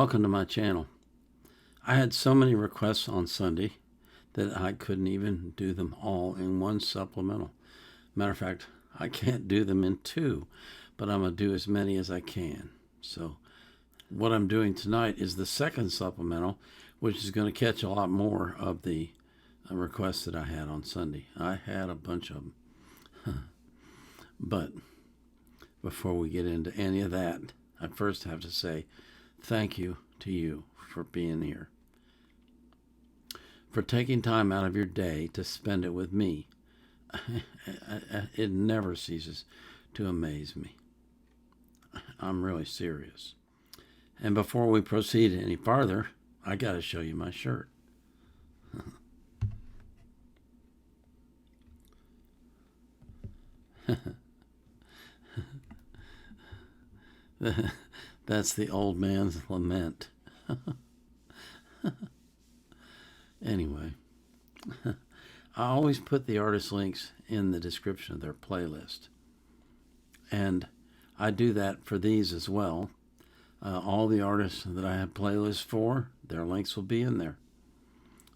Welcome to my channel. I had so many requests on Sunday that I couldn't even do them all in one supplemental. Matter of fact, I can't do them in two, but I'm going to do as many as I can. So what I'm doing tonight is the second supplemental, which is going to catch a lot more of the requests that I had on Sunday. I had a bunch of them. But before we get into any of that, I first have to say thank you to you for being here, for taking time out of your day to spend it with me. It never ceases to amaze me. I'm really serious. And before we proceed any farther, I got to show you my shirt. That's the old man's lament. Anyway, I always put the artist links in the description of their playlist. And I do that for these as well. All the artists that I have playlists for, their links will be in there.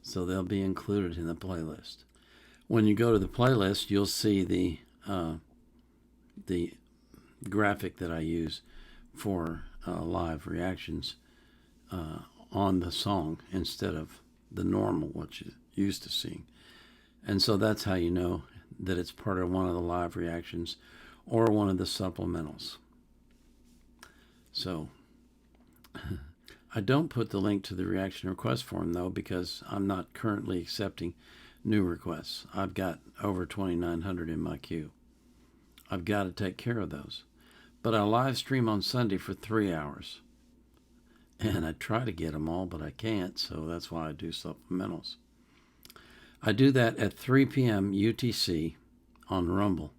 So they'll be included in the playlist. When you go to the playlist, you'll see the graphic that I use for live reactions on the song instead of the normal, what you're used to seeing. And so that's how you know that it's part of one of the live reactions or one of the supplementals. So I don't put the link to the reaction request form, though, because I'm not currently accepting new requests. I've got over 2,900 in my queue. I've got to take care of those. But I live stream on Sunday for 3 hours. And I try to get them all, but I can't, so that's why I do supplementals. I do that at 3 p.m. UTC on Rumble.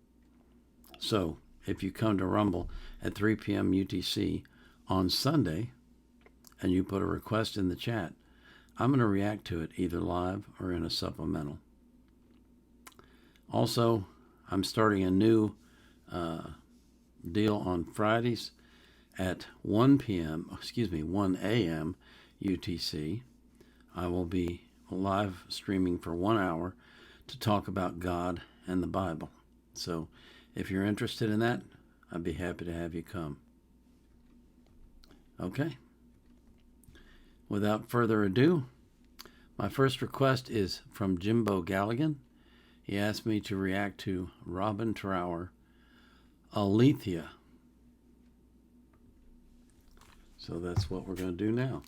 So if you come to Rumble at 3 p.m. UTC on Sunday and you put a request in the chat, I'm going to react to it either live or in a supplemental. Also, I'm starting a new deal on Fridays at 1 a.m. UTC. I will be live streaming for 1 hour to talk about God and the Bible. So if you're interested in that, I'd be happy to have you come. Okay. Without further ado, my first request is from Jimbo Galligan. He asked me to react to Robin Trower, Alethea. So that's what we're going to do now.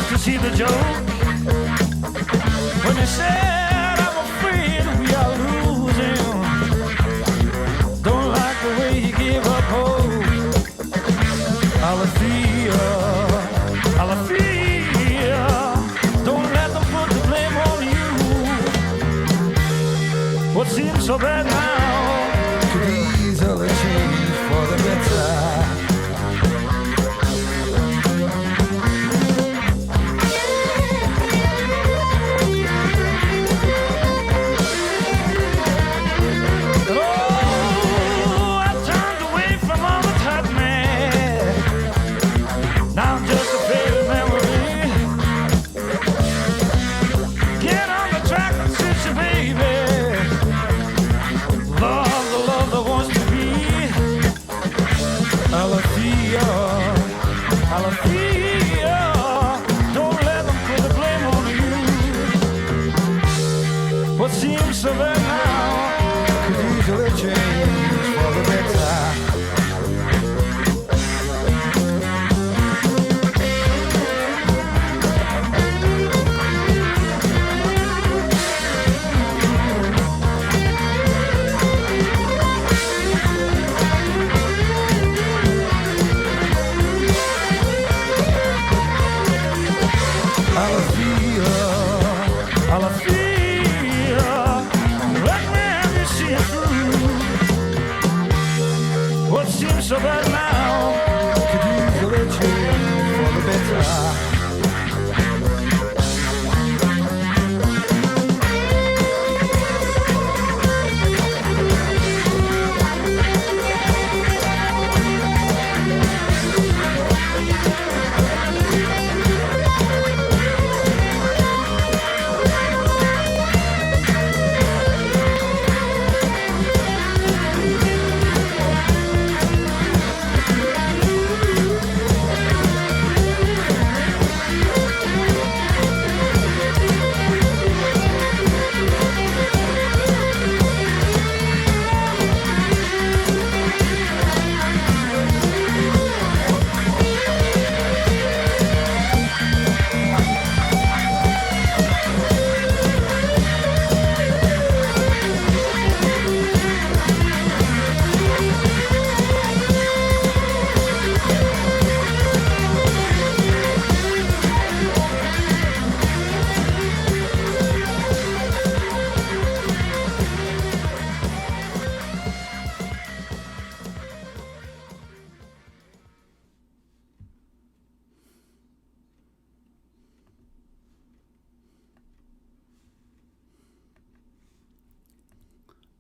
To see the joke when they said I'm afraid we are losing. Don't like the way you give up hope. Alethea, Alethea, don't let them put the blame on you. What seems so bad now could easily change for the better. Alethea, let me have you see it through. What seems so bad now could easily change for the better.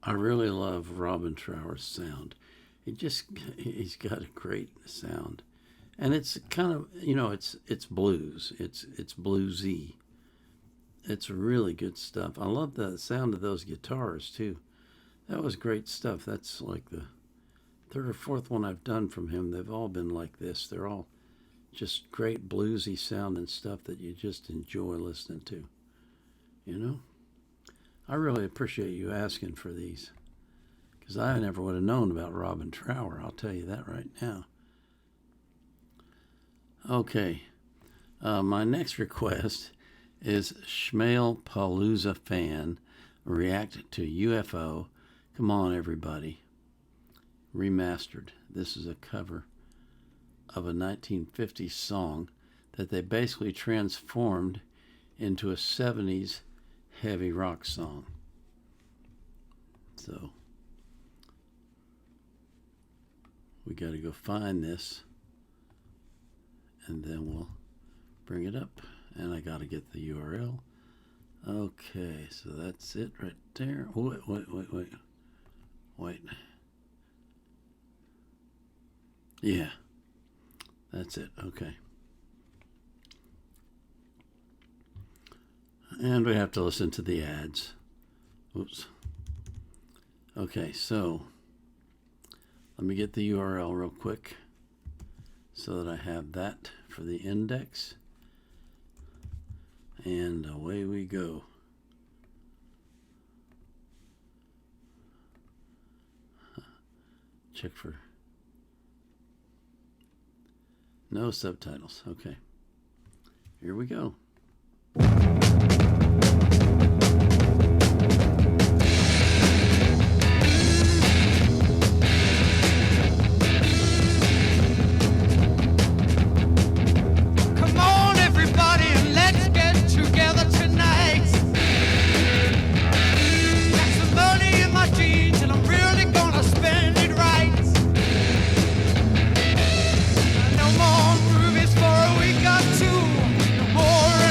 I really love Robin Trower's sound. He's got a great sound, and it's kind of, it's blues. It's bluesy. It's really good stuff. I love the sound of those guitars too. That was great stuff. That's like the third or fourth one I've done from him. They've all been like this. They're all just great bluesy sounding stuff that you just enjoy listening to. I really appreciate you asking for these, because I never would have known about Robin Trower. I'll tell you that right now. Okay, my next request is Shmail Palooza Fan react to UFO. Come on, everybody. Remastered. This is a cover of a 1950s song that they basically transformed into a 70s heavy rock song. So we got to go find this, and then we'll bring it up. And I got to get the URL. Okay, so that's it right there. Wait. Yeah, that's it. Okay. And we have to listen to the ads. Oops. Okay, so let me get the URL real quick so that I have that for the index. And away we go. Check for no subtitles. Okay. Here we go. More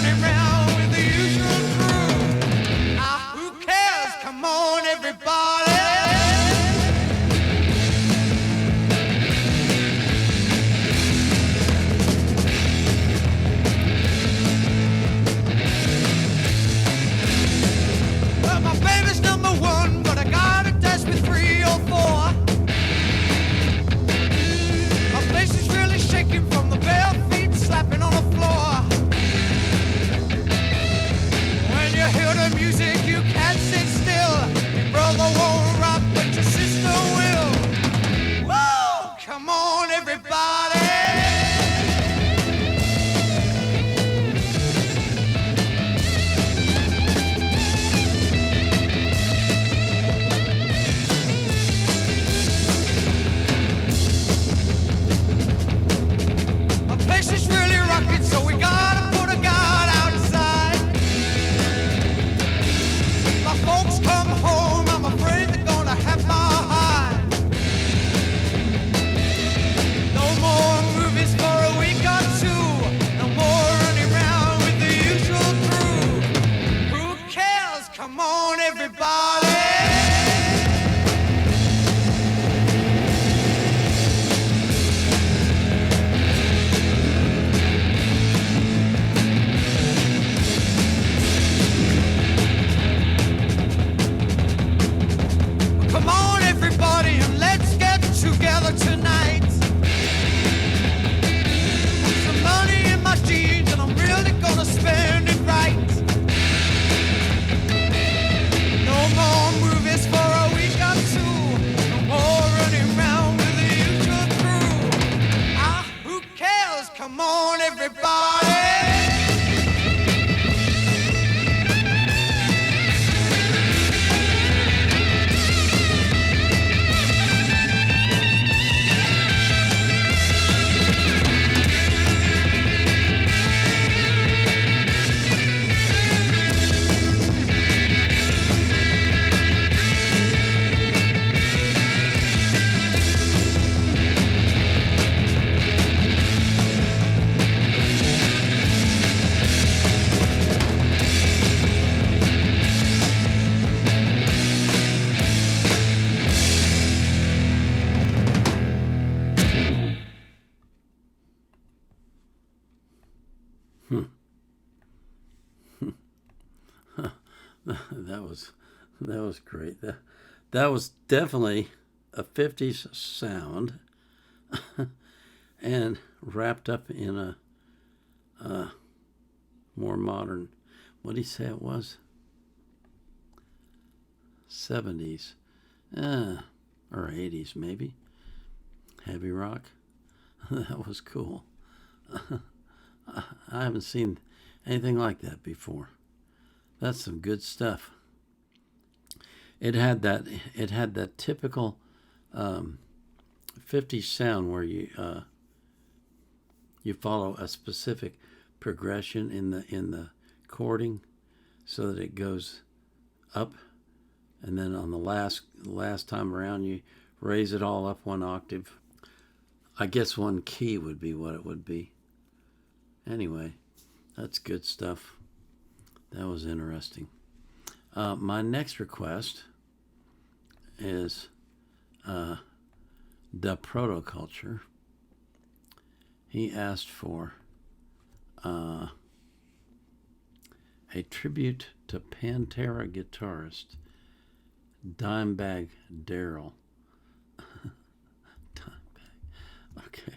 That was great. That was definitely a 50s sound and wrapped up in a more modern, what did he say it was? 70s. Or 80s maybe. Heavy rock. That was cool. I haven't seen anything like that before. That's some good stuff. It had that typical 50s sound where you follow a specific progression in the chording so that it goes up, and then on the last time around you raise it all up one octave. I guess one key would be what it would be. Anyway, that's good stuff. That was interesting. My next request is the Protoculture. He asked for a tribute to Pantera guitarist Dimebag Darrell. Okay.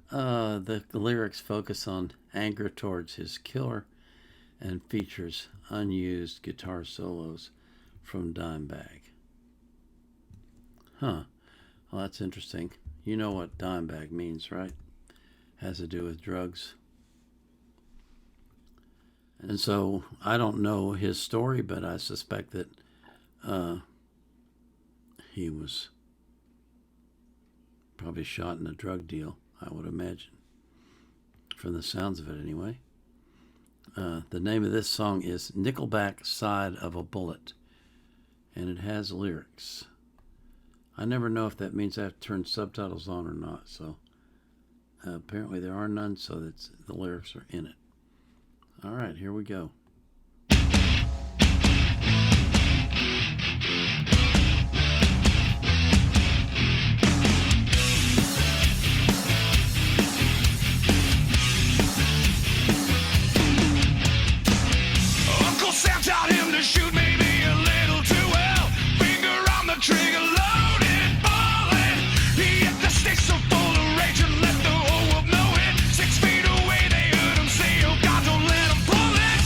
The lyrics focus on anger towards his killer and features unused guitar solos from Dimebag. Huh. Well, that's interesting. You know what Dimebag means, right? Has to do with drugs. And so I don't know his story, but I suspect that he was probably shot in a drug deal, I would imagine. From the sounds of it, anyway. The name of this song is Nickelback Side of a Bullet, and it has lyrics. I never know if that means I have to turn subtitles on or not, so apparently there are none, so that the lyrics are in it. All right, here we go. Uncle Sam taught him to shoot maybe a little too well. Finger on the trigger, loaded, ballin'. He hit the stick so full of rage and let the whole world know it. 6 feet away, they heard him say, oh God, don't let him pull it.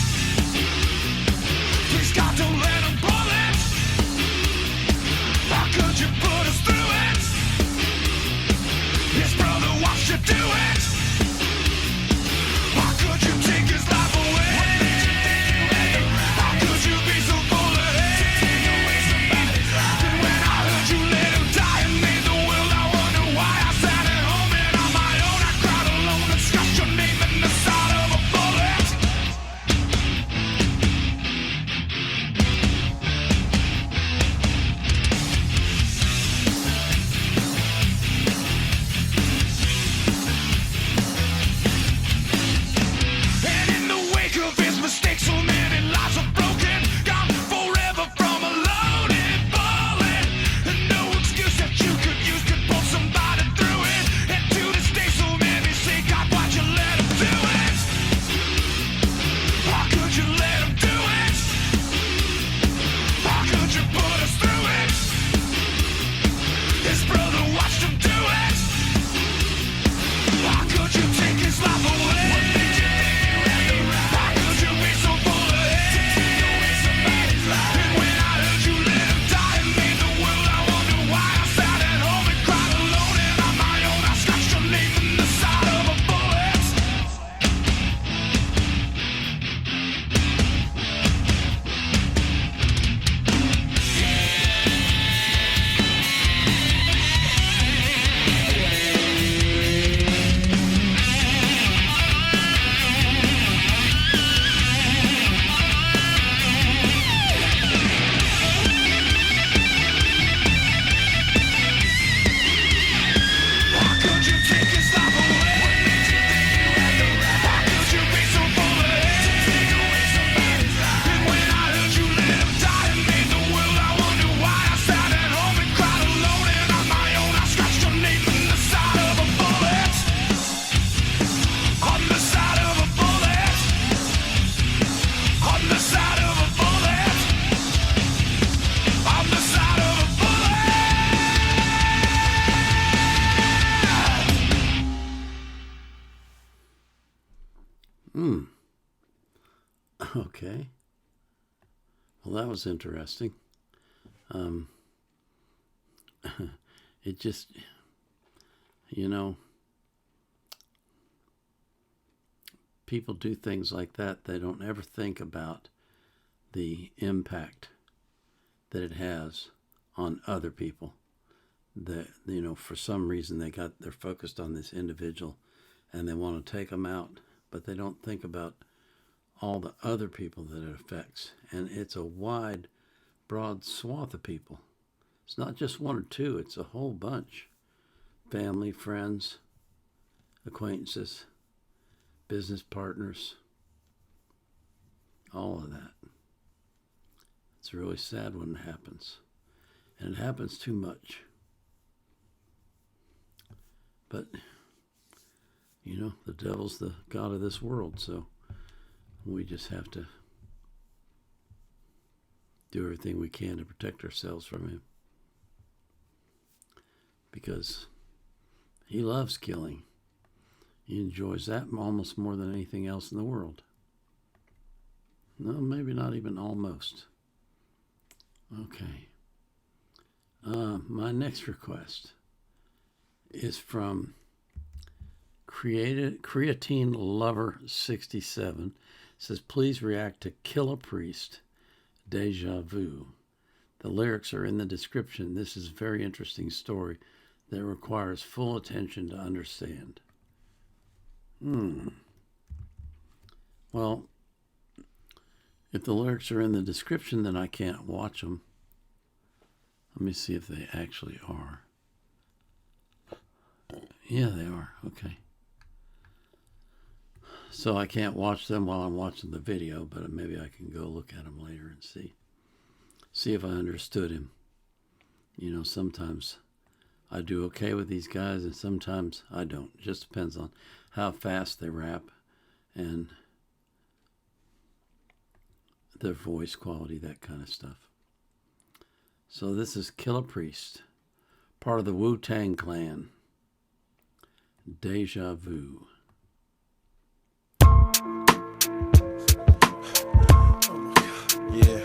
Okay. Well, that was interesting. It just, people do things like that. They don't ever think about the impact that it has on other people. That, for some reason they're focused on this individual and they want to take them out, but they don't think about all the other people that it affects. And it's a wide, broad swath of people. It's not just one or two, it's a whole bunch. Family, friends, acquaintances, business partners, all of that. It's really sad when it happens. And it happens too much. But, the devil's the god of this world, so we just have to do everything we can to protect ourselves from him. Because he loves killing. He enjoys that almost more than anything else in the world. No, maybe not even almost. Okay. My next request is from Creatine Lover 67. It says, please react to Killah Priest, Deja Vu. The lyrics are in the description. This is a very interesting story that requires full attention to understand. Well, if the lyrics are in the description, then I can't watch them. Let me see if they actually are. Yeah, they are. Okay. So I can't watch them while I'm watching the video, but maybe I can go look at them later and see if I understood him. Sometimes I do okay with these guys and sometimes I don't. It just depends on how fast they rap and their voice quality, that kind of stuff. So this is Killah Priest, part of the Wu-Tang Clan. Deja Vu. Yeah.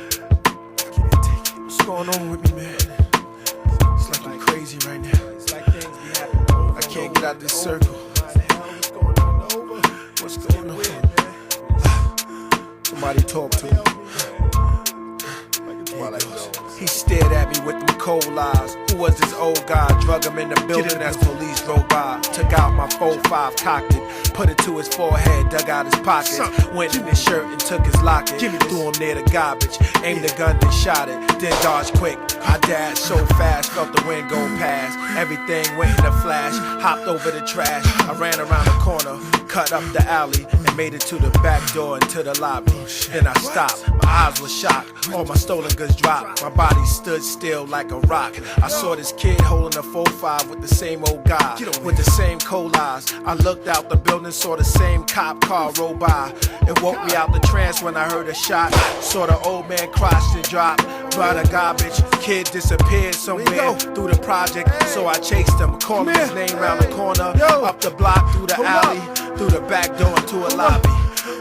What's going on with me, man? It's like I'm crazy right now. I can't get out this circle. What's going on? Somebody talk to me. He stared at me with them cold eyes. Who was this old guy? Drug him in the building as police drove by. Took out my 4-5, cocked it, put it to his forehead, dug out his pockets, went in his shirt and took his locket, threw him near the garbage, aimed the gun and shot it, then dodged quick. I dashed so fast, felt the wind go past. Everything went in a flash, hopped over the trash. I ran around the corner, cut up the alley, and made it to the back door and to the lobby. Then I stopped, my eyes were shocked, all my stolen goods dropped. My body stood still like a rock. I saw this kid holding a 4-5 with the same old guy, with the same cold eyes. I looked out the building, saw the same cop car roll by. It woke me out the trance when I heard a shot. Saw the old man crashed and dropped by the garbage. Kid disappeared somewhere through the project, so I chased him, calling his name round the corner, up the block, through the alley, through the back door into a lobby.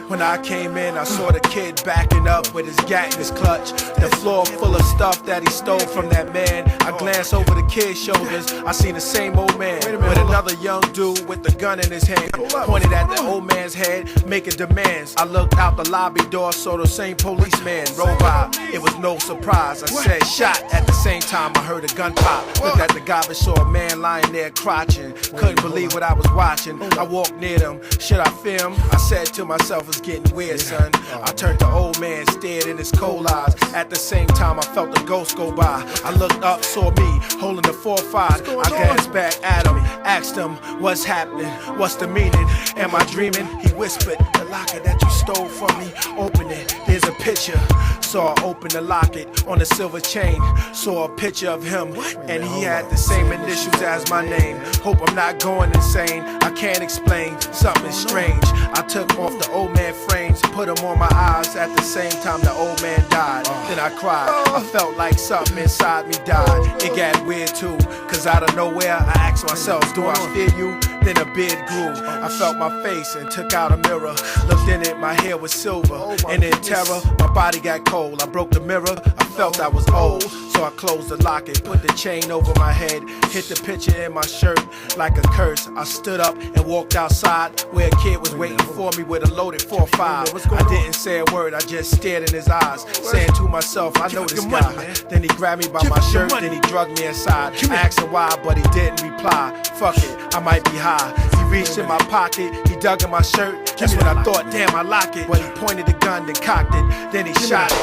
When I came in, I saw the kid backing up with his gat in his clutch. The floor full of stuff that he stole from that man. I glanced over the kid's shoulders. I seen the same old man with another young dude with the gun in his hand, pointed at the old man's head, making demands. I looked out the lobby door, saw the same policeman roll by. It was no surprise. I said shot. At the same time, I heard a gun pop. Looked at the garbage, saw a man lying there crouching. Couldn't believe what I was watching. I walked near them. Should I film? I said to myself, it's getting weird, son. I turned to old man, stared in his cold eyes. At the same time, I felt a ghost go by. I looked up, saw me holding the 4-5. I glanced back at him, asked him, what's happening? What's the meaning? Am I dreaming? He whispered, the locket that you stole from me, open it. There's a picture. So I opened the locket on a silver chain. Saw a picture of him, and he had the same initials as my name. Hope I'm not going insane. I can't explain, something strange. I took off the old man frames, put them on my eyes. At the same time the old man died. Then I cried. I felt like something inside me died. It got weird too, cause out of nowhere I asked myself, do I fear you? Then a beard grew. I felt my face and took out a mirror. Looked in it, my hair was silver. And in terror, my body got cold. I broke the mirror, I felt I was old. So I closed the locket, put the chain over my head, hit the picture in my shirt like a curse. I stood up and walked outside where a kid was waiting for me with a loaded 4.5. I didn't say a word, I just stared in his eyes, saying to myself, I know this guy. Then he grabbed me by my shirt, then he drugged me inside. I asked him why, but he didn't reply. Fuck it, I might be high. He reached in my pocket, he dug in my shirt. That's when I thought, damn, I lock it. But he pointed the gun, then cocked it, then he shot it.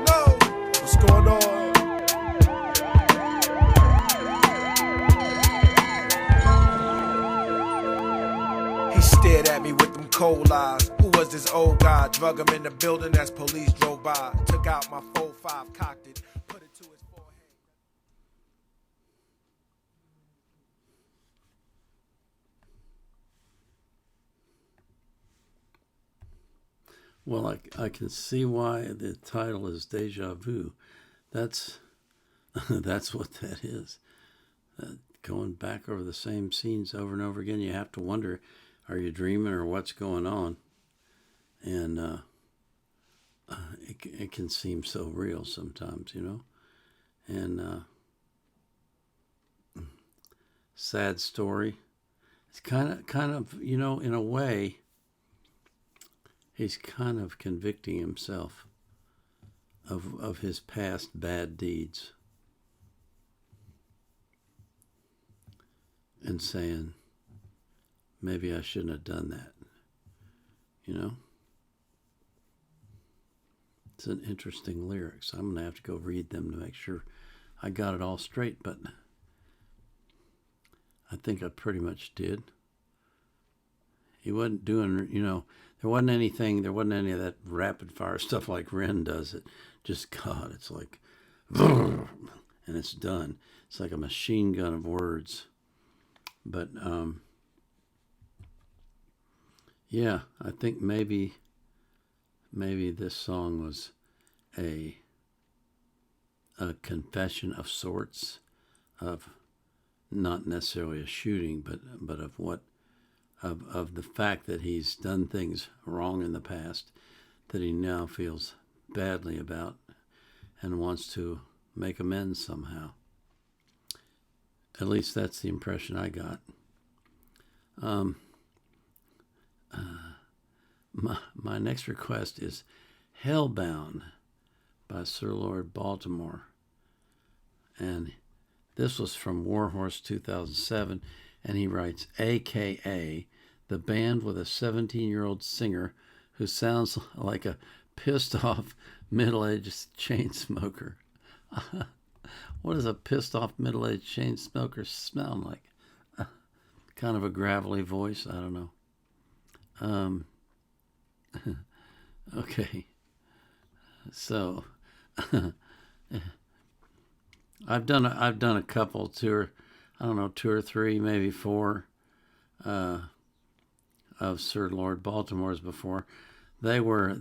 No, what's going on? He stared at me with them cold eyes. Who was this old guy? Drug him in the building as police drove by. Took out my 4.5, cocked it, put it to his forehead. Well, I can see why the title is Deja Vu. That's what that is. Going back over the same scenes over and over again, you have to wonder, are you dreaming or what's going on? And it can seem so real sometimes, you know. And sad story. It's kind of, you know, in a way, he's kind of convicting himself of his past bad deeds and saying, maybe I shouldn't have done that, you know? It's an interesting lyrics. I'm going to have to go read them to make sure I got it all straight, but I think I pretty much did. He wasn't doing, you know, there wasn't any of that rapid fire stuff like Ren does it. Just, God, it's like, and it's done. It's like a machine gun of words. But, yeah, I think maybe this song was a confession of sorts, of not necessarily a shooting, but of what, of the fact that he's done things wrong in the past that he now feels badly about and wants to make amends somehow. At least that's the impression I got. My next request is Hellbound by Sir Lord Baltimore. And this was from Warhorse 2007, and he writes, AKA, the band with a 17-year-old singer who sounds like a pissed-off middle-aged chain smoker. What does a pissed-off middle-aged chain smoker sound like? Kind of a gravelly voice? I don't know. Okay. So, I've done a couple, two or three, maybe four, of Sir Lord Baltimore's before. They were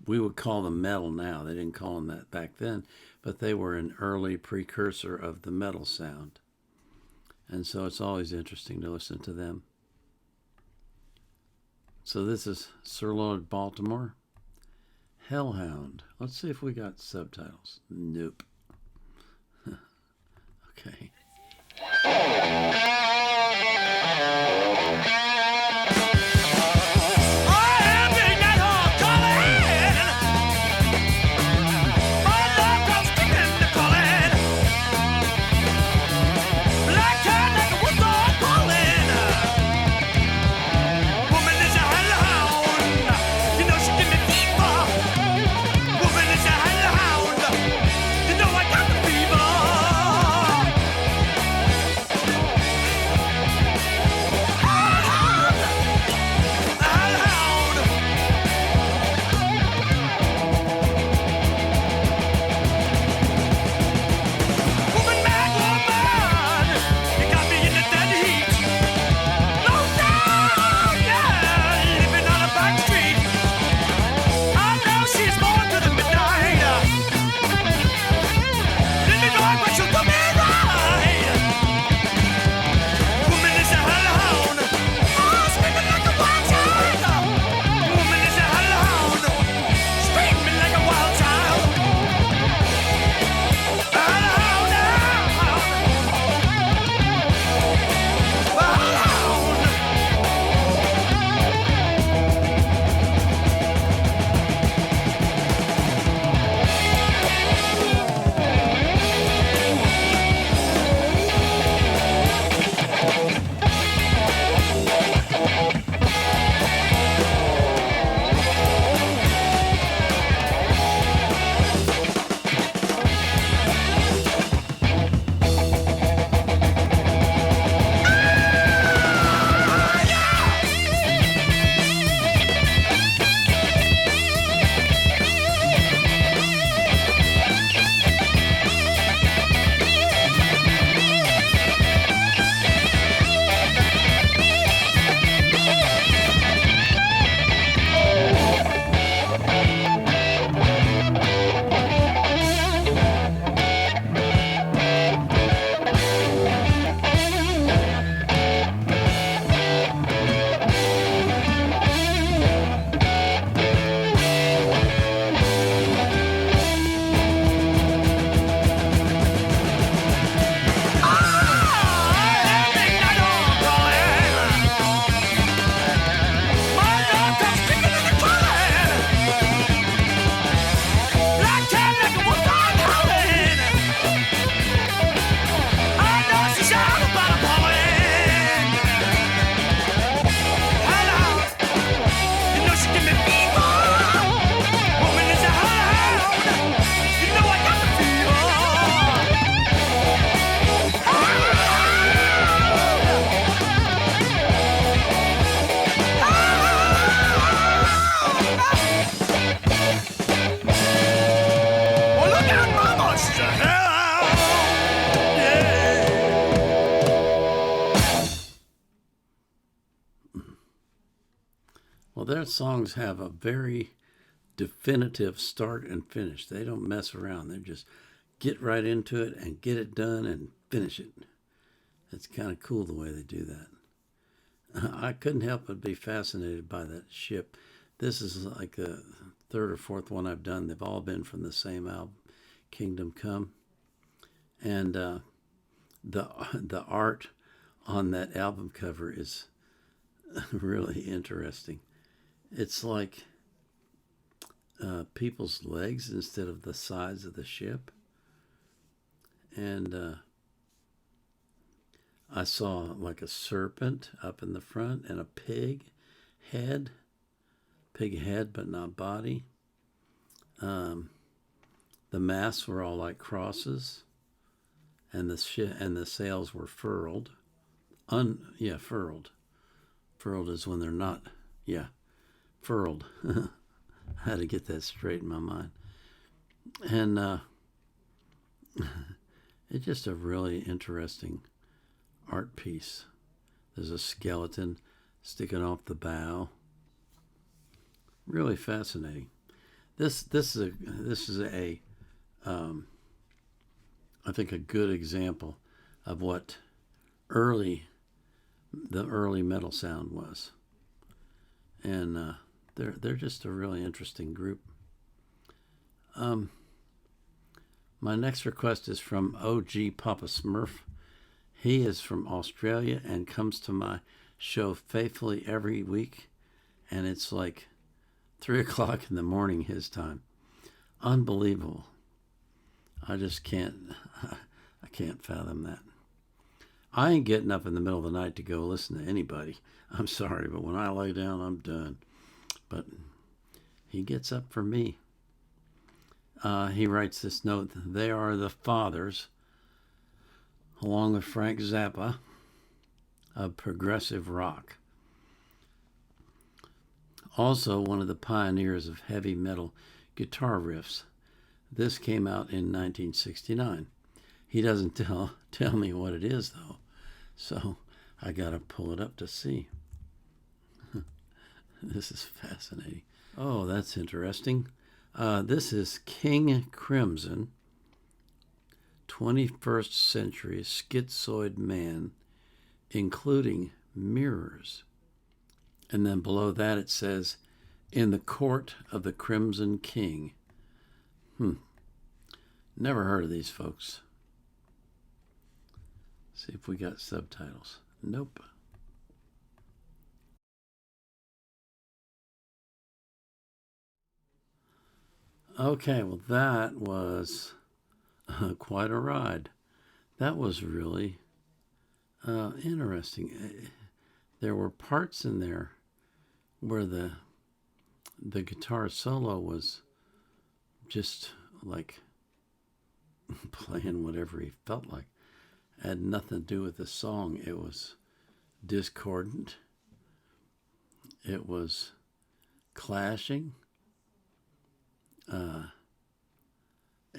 we would call them metal now. They didn't call them that back then, but they were an early precursor of the metal sound. And so it's always interesting to listen to them. So this is Sir Lord Baltimore, HellHound. Let's see if we got subtitles. Nope. Okay. Well, their songs have a very definitive start and finish. They don't mess around. They just get right into it and get it done and finish it. It's kind of cool the way they do that. I couldn't help but be fascinated by that ship. This is like the third or fourth one I've done. They've all been from the same album, Kingdom Come. And the art on that album cover is really interesting. It's like people's legs instead of the sides of the ship. And I saw like a serpent up in the front and a pig head but not body. The masts were all like crosses, and the sails were furled. Furled. Furled is when they're not. Yeah, furled. I had to get that straight in my mind. And it's just a really interesting art piece. There's a skeleton sticking off the bow. Really fascinating. This is a I think a good example of what the early metal sound was. And they're just a really interesting group. My next request is from OG Papa Smurf. He is from Australia and comes to my show faithfully every week, and it's like 3 o'clock in the morning his time. Unbelievable. I just can't fathom that. I ain't getting up in the middle of the night to go listen to anybody. I'm sorry, but when I lay down, I'm done. But he gets up for me. He writes this note: they are the fathers, along with Frank Zappa, of progressive rock. Also one of the pioneers of heavy metal guitar riffs. This came out in 1969. He doesn't tell me what it is, though, so I got to pull it up to see. This is fascinating. Oh, that's interesting. This is King Crimson, 21st century Schizoid man, including mirrors. And then below that it says, in the court of the Crimson King. Never heard of these folks. See if we got subtitles. Nope. Okay, well that was quite a ride. That was really interesting. There were parts in there where the guitar solo was just like playing whatever he felt like. It had nothing to do with the song. It was discordant. It was clashing.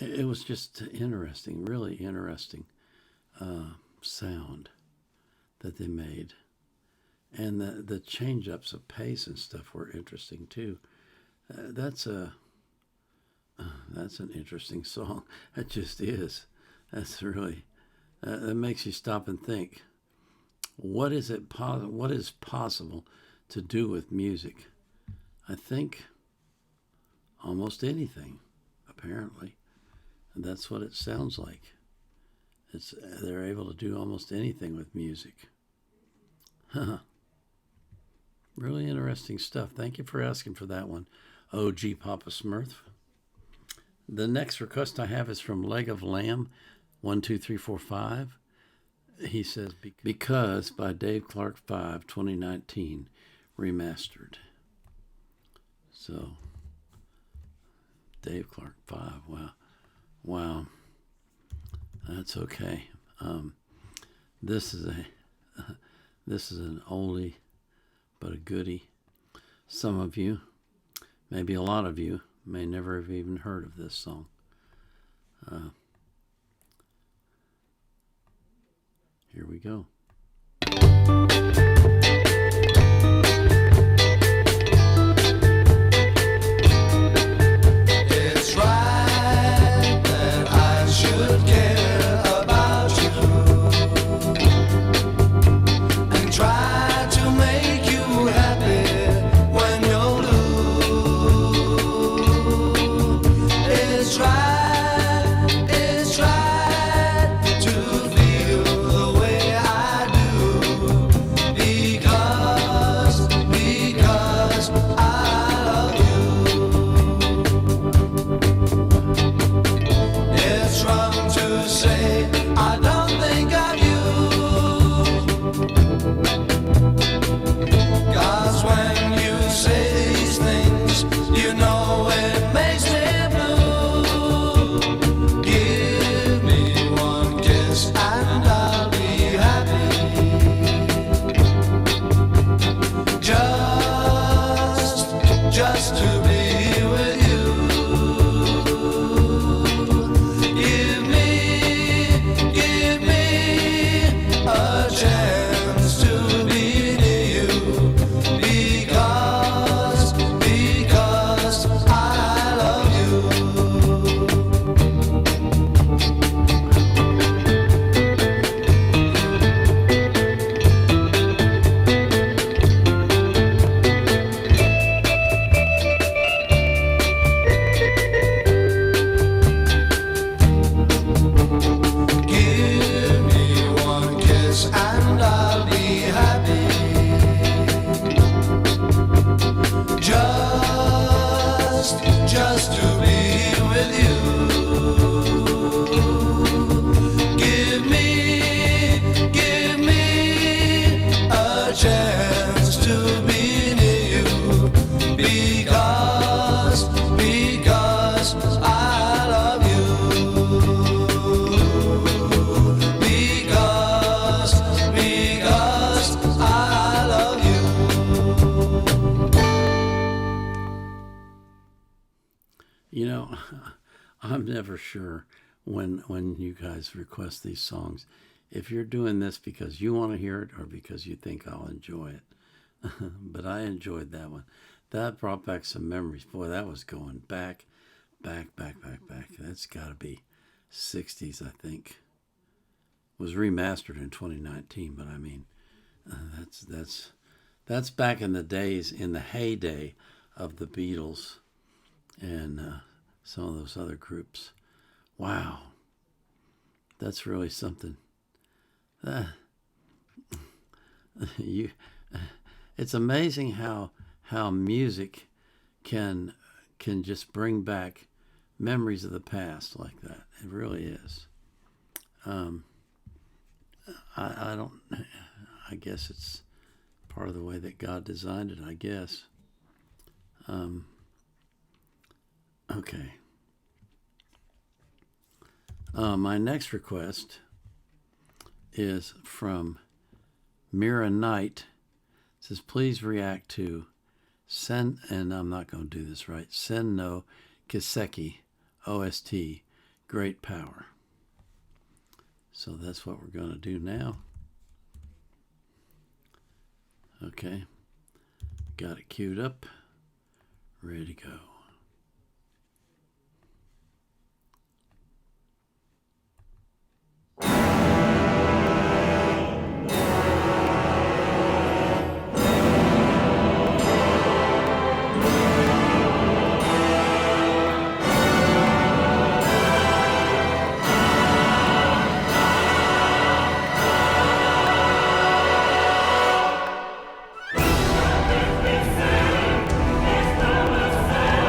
It was just interesting, really interesting sound that they made. And the change-ups of pace and stuff were interesting too. That's an interesting song. It just is. That's really that makes you stop and think. What is possible to do with music? I think almost anything, apparently. And that's what it sounds like. They're able to do almost anything with music. Really interesting stuff. Thank you for asking for that one, OG Papa Smurf. The next request I have is from Leg of Lamb, 12345. He says, Because by Dave Clark 5, 2019, Remastered. So, Dave Clark 5, wow. That's okay. This is an oldie, but a goodie. Some of you, maybe a lot of you, may never have even heard of this song. Here we go. to be near you because I love you. Because I love you. You know, I'm never sure when you guys request these songs if you're doing this because you want to hear it or because you think I'll enjoy it. But I enjoyed that one. That brought back some memories. Boy, that was going back. That's got to be 60s, I think. It was remastered in 2019, but I mean, that's back in the days, in the heyday of the Beatles and some of those other groups. Wow, that's really something. It's amazing how music can just bring back memories of the past like that. It really is. I guess it's part of the way that God designed it, I guess. Okay. My next request is from Mira Knight. It says, please react to Sen, and I'm not going to do this right, Sen no Kiseki, OST, Great Power. So that's what we're going to do now. Okay. Got it queued up. Ready to go. This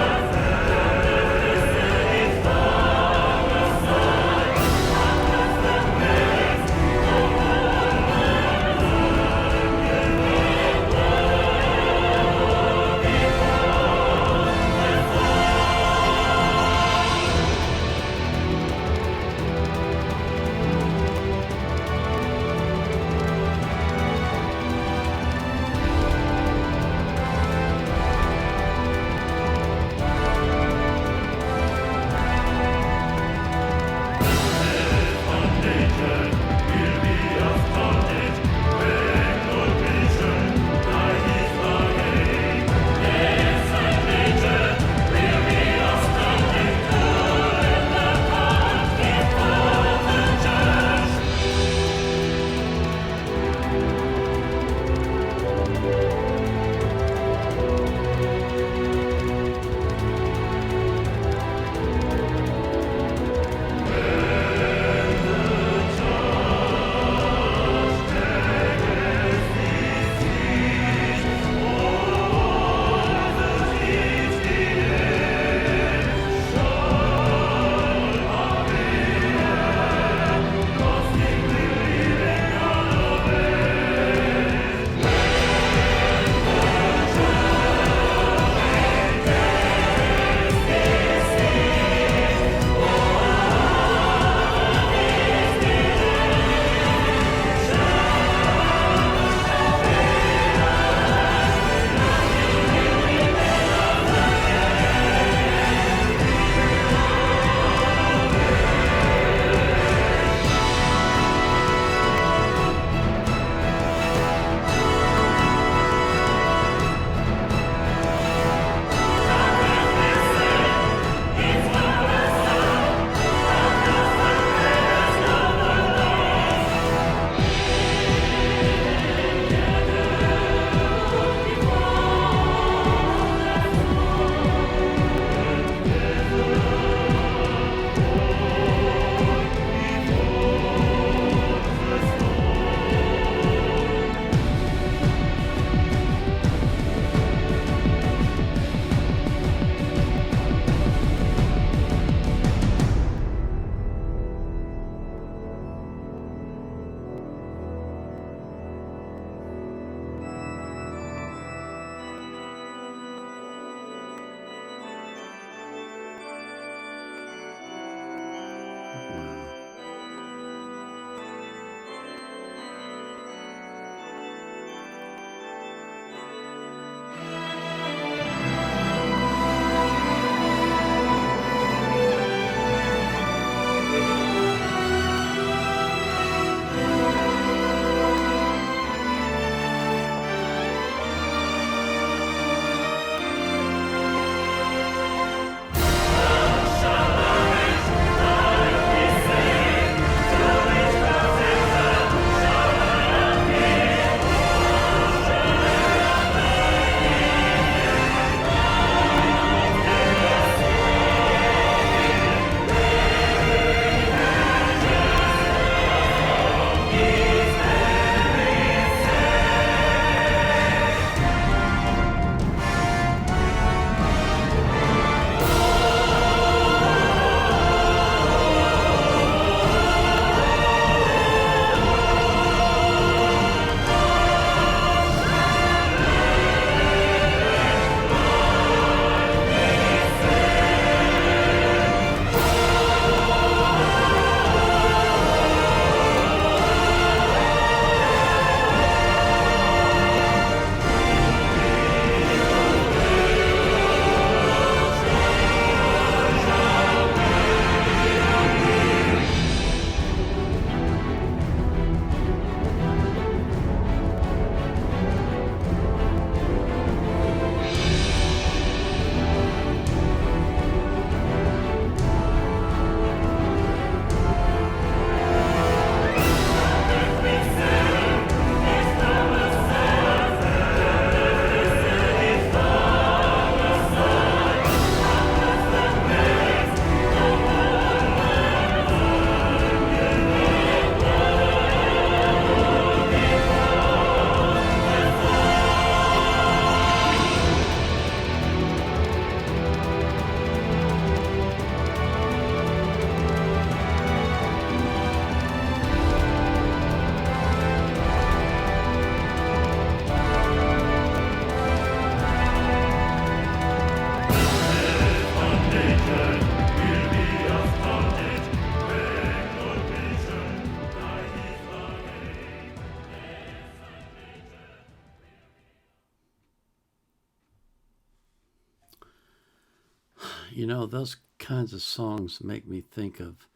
You know, those kinds of songs make me think of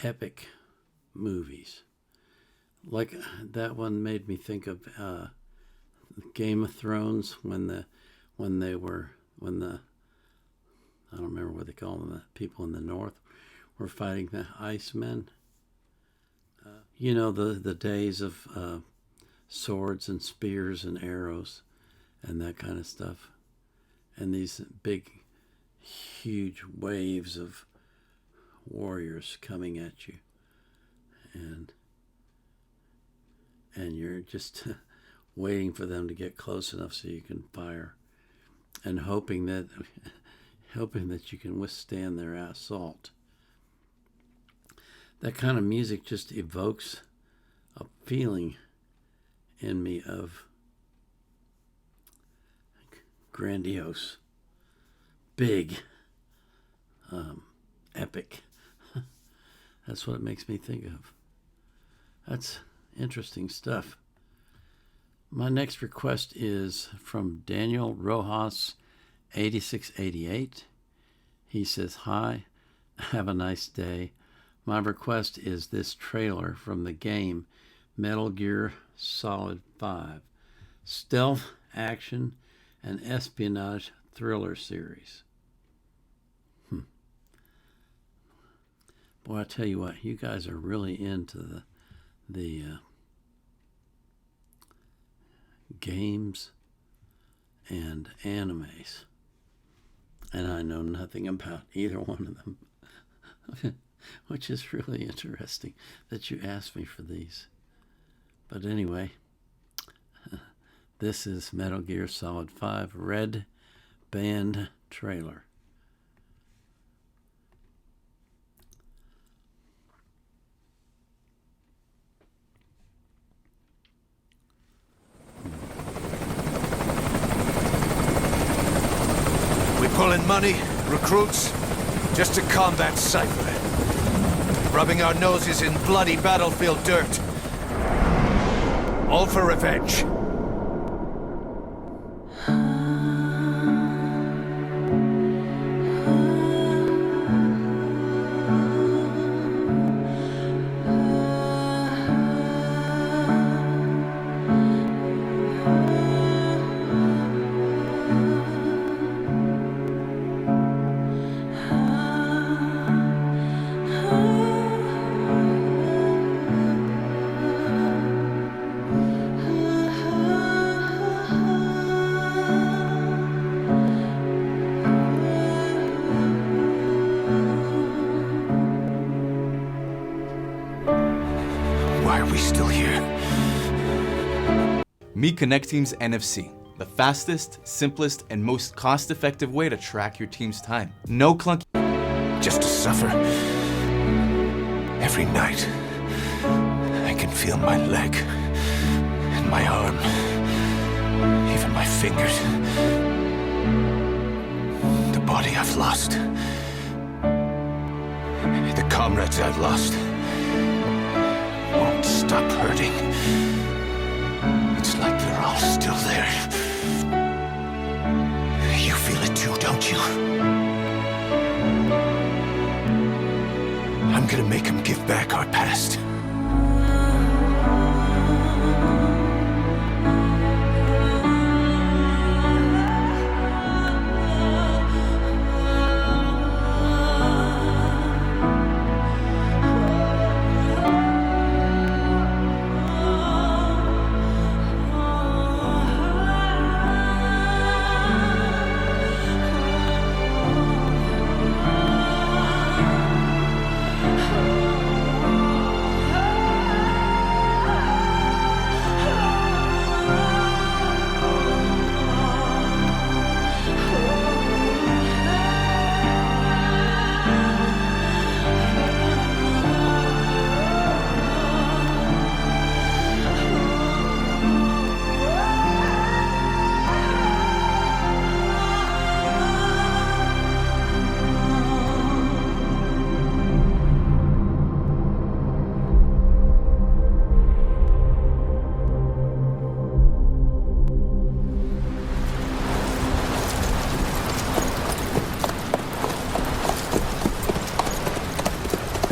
epic movies. Like that one made me think of Game of Thrones when the I don't remember what they call them, the people in the north were fighting the Icemen. You know, the days of swords and spears and arrows and that kind of stuff. And these big, huge waves of warriors coming at you. And you're just waiting for them to get close enough so you can fire. And hoping that you can withstand their assault. That kind of music just evokes a feeling in me of grandiose, big, epic. That's what it makes me think of. That's interesting stuff. My next request is from Daniel Rojas 8688. He says, "Hi, have a nice day. My request is this trailer from the game Metal Gear Solid 5, stealth, action, and espionage thriller series." Boy, I tell you what, you guys are really into the games and animes. And I know nothing about either one of them, which is really interesting that you asked me for these. But anyway, this is Metal Gear Solid 5 Red Band trailer. We pulling money, recruits, just to combat Cypher. Rubbing our noses in bloody battlefield dirt. All for revenge. Why are we still here? Meet Connect Team's NFC, the fastest, simplest, and most cost-effective way to track your team's time. No clunky. Just to suffer. Every night, I can feel my leg and my arm, even my fingers. The body I've lost. The comrades I've lost won't stop hurting. It's like they're all still there. You feel it too, don't you? I'm gonna make them give back our past.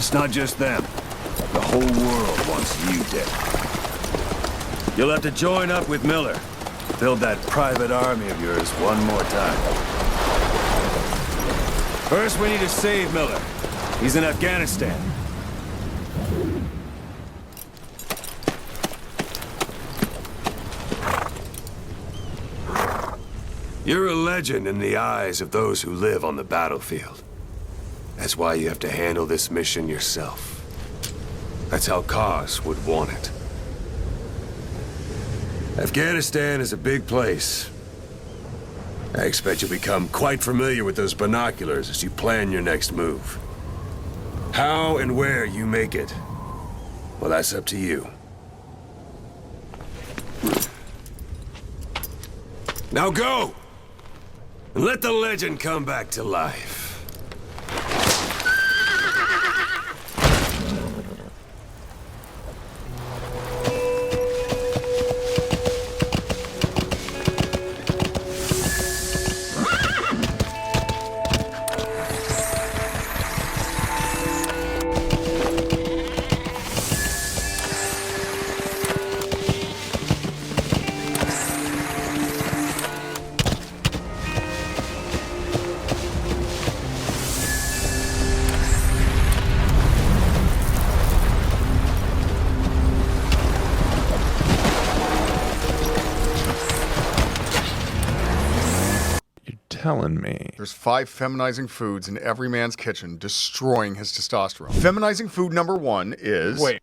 It's not just them. The whole world wants you dead. You'll have to join up with Miller. Build that private army of yours one more time. First, we need to save Miller. He's in Afghanistan. You're a legend in the eyes of those who live on the battlefield. That's why you have to handle this mission yourself. That's how Kaz would want it. Afghanistan is a big place. I expect you'll become quite familiar with those binoculars as you plan your next move. How and where you make it, well, that's up to you. Now go! And let the legend come back to life. Telling me. There's 5 feminizing foods in every man's kitchen, destroying his testosterone. Feminizing food number 1 is... Wait.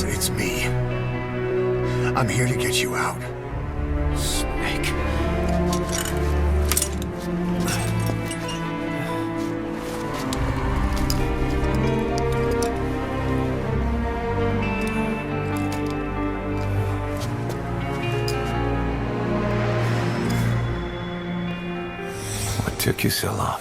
It's me. I'm here to get you out. Snake. What took you so long?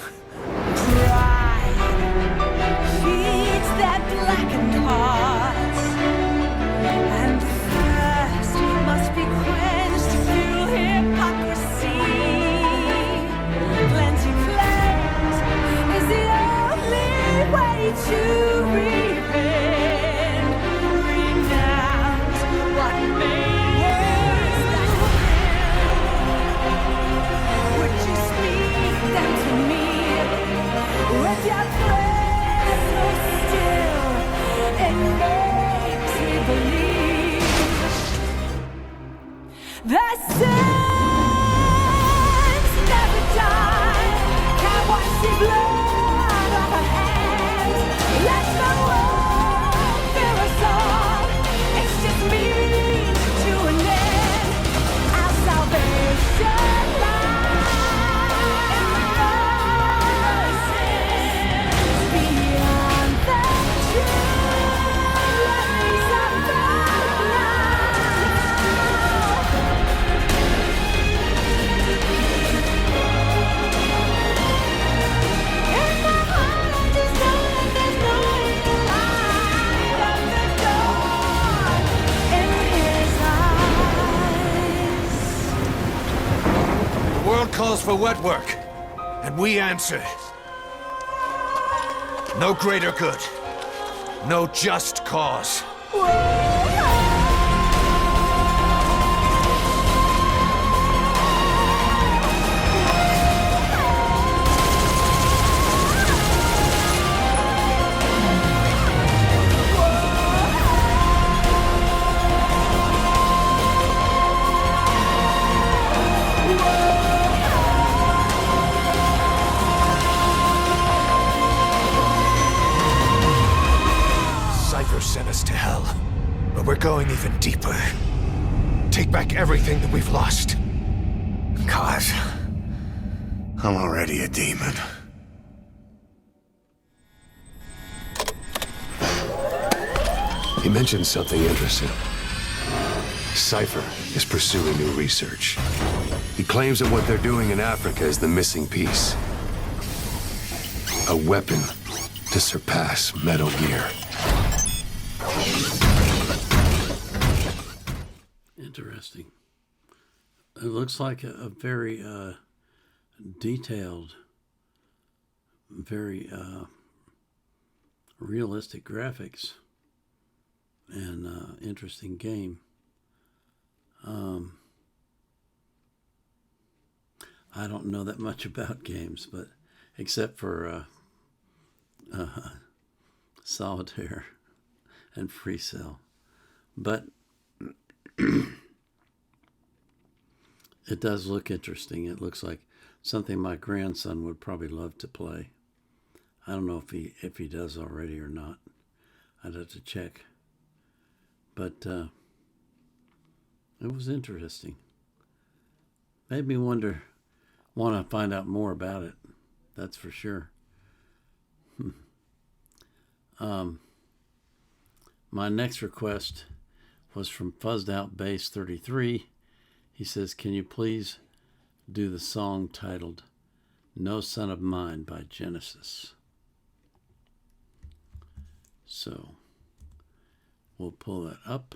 Blood on her hands. calls for wet work, and we answer. No greater good. No just cause. Sent us to hell, but we're going even deeper. Take back everything that we've lost. Cause I'm already a demon. He mentioned something interesting. Cypher is pursuing new research. He claims that what they're doing in Africa is the missing piece. A weapon to surpass Metal Gear. Interesting. It looks like a very detailed, very realistic graphics and interesting game. I don't know that much about games, but except for Solitaire and Free Cell. But it does look interesting. It looks like something my grandson would probably love to play. I don't know if he does already or not. I'd have to check. But it was interesting. Made me want to find out more about it. That's for sure. My next request was from Fuzzed Out Bass 33. He says, can you please do the song titled No Son of Mine by Genesis? So we'll pull that up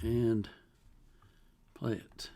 and play it.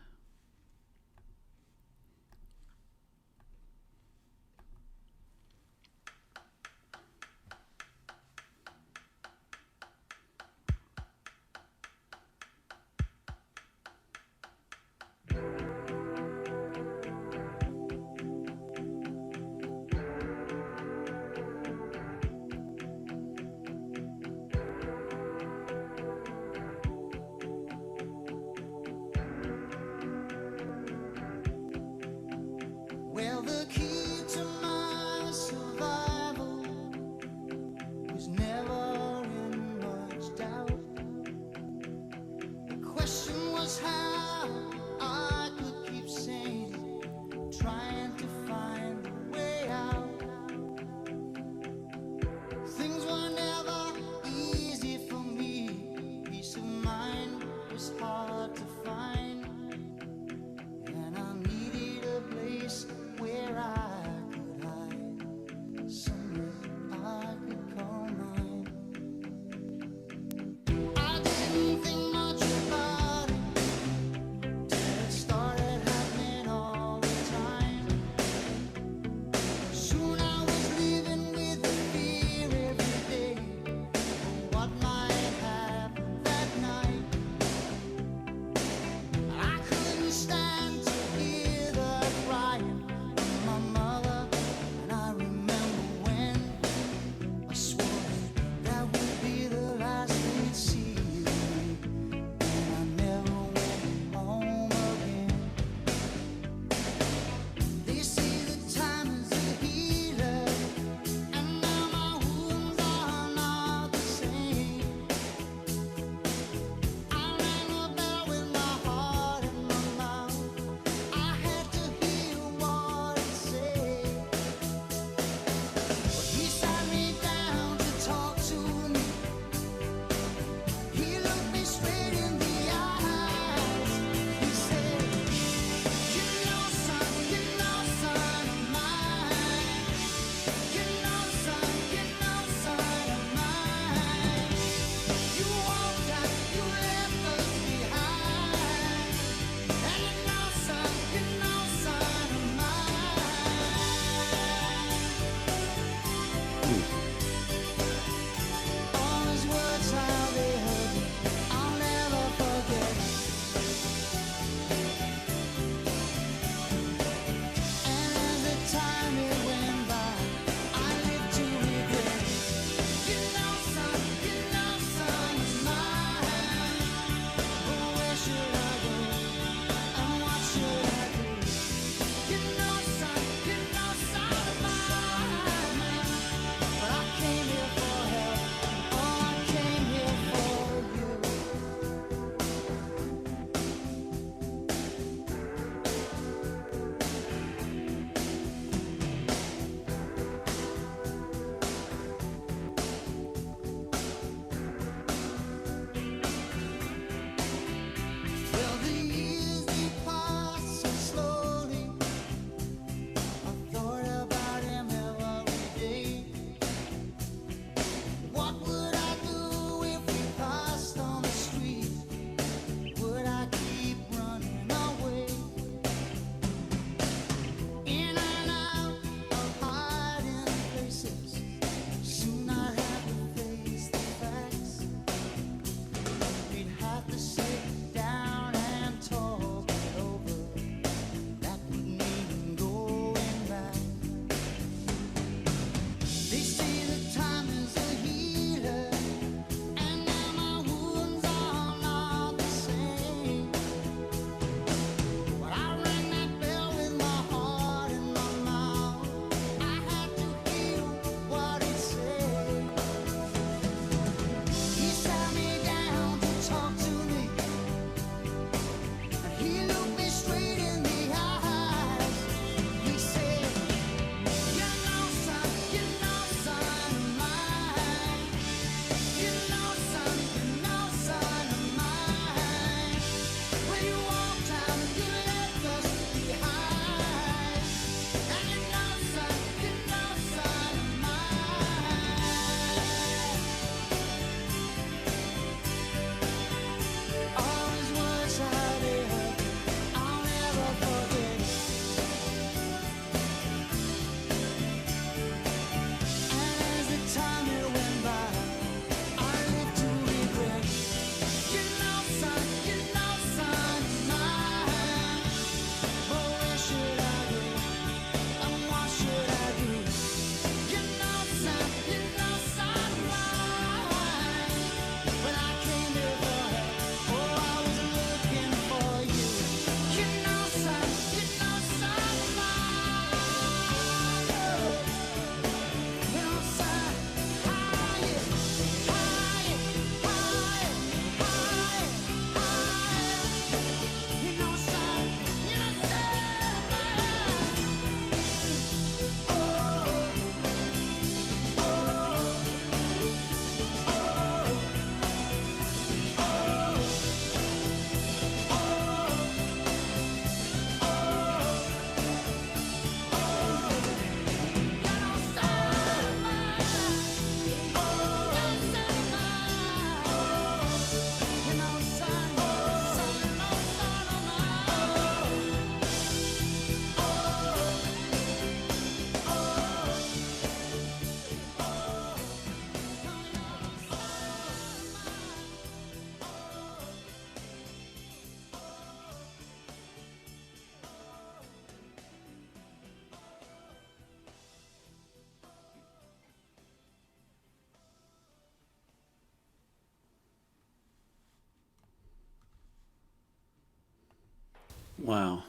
Wow.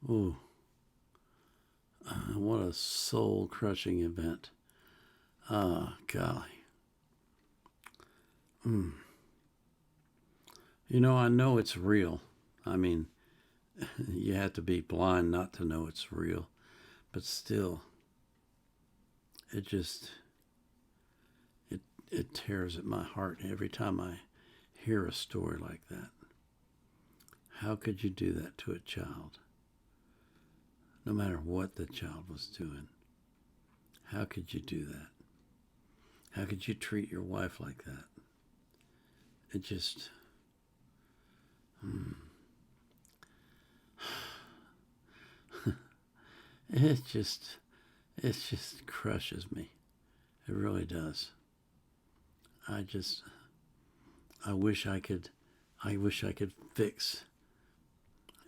Ooh. What a soul-crushing event. Ah, golly. You know, I know it's real. I mean, you have to be blind not to know it's real. But still, it just, it tears at my heart every time I hear a story like that. How could you do that to a child? No matter what the child was doing. How could you do that? How could you treat your wife like that? It just... It just crushes me. It really does. I wish I could fix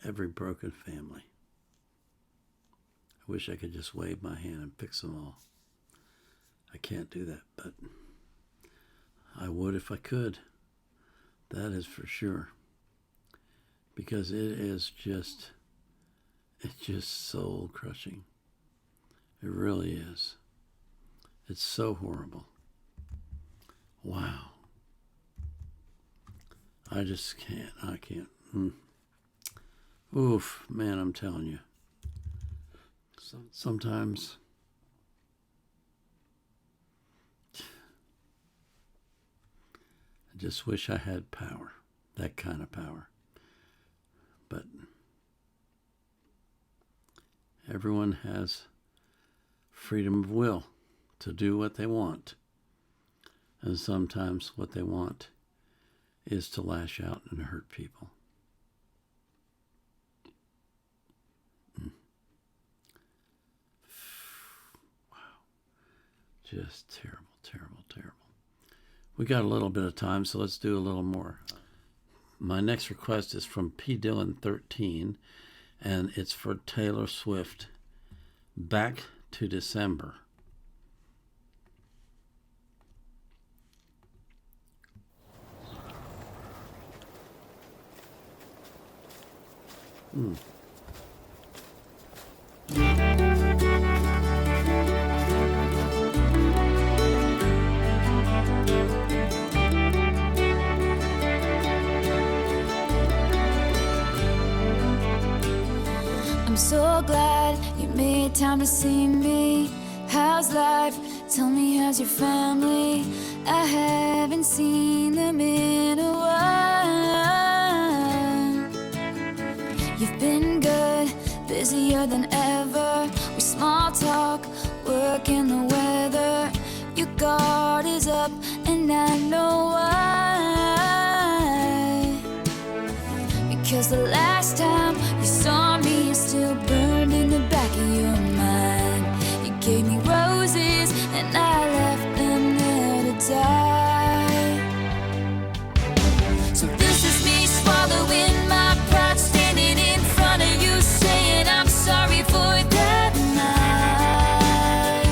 every broken family. I wish I could just wave my hand and fix them all. I can't do that, but I would if I could. That is for sure. Because it's just soul crushing. It really is. It's so horrible. Wow. I just can't. I can't. Oof, man, I'm telling you. Sometimes I just wish I had power. That kind of power. But everyone has freedom of will to do what they want. And sometimes what they want is to lash out and hurt people. Wow. Just terrible, terrible, terrible. We got a little bit of time, so let's do a little more. My next request is from P. Dillon 13, and it's for Taylor Swift. Back to December. I'm so glad you made time to see me. How's life? Tell me, how's your family? I haven't seen them in a while. You've been good, busier than ever. We small talk, work in the weather. Your guard is up, and I know why. Because the last time you saw me, it's still burned in the back of your mind. You gave me roses, and I left them there to die. So this is me swallowing my pride, standing in front of you, saying I'm sorry for that night.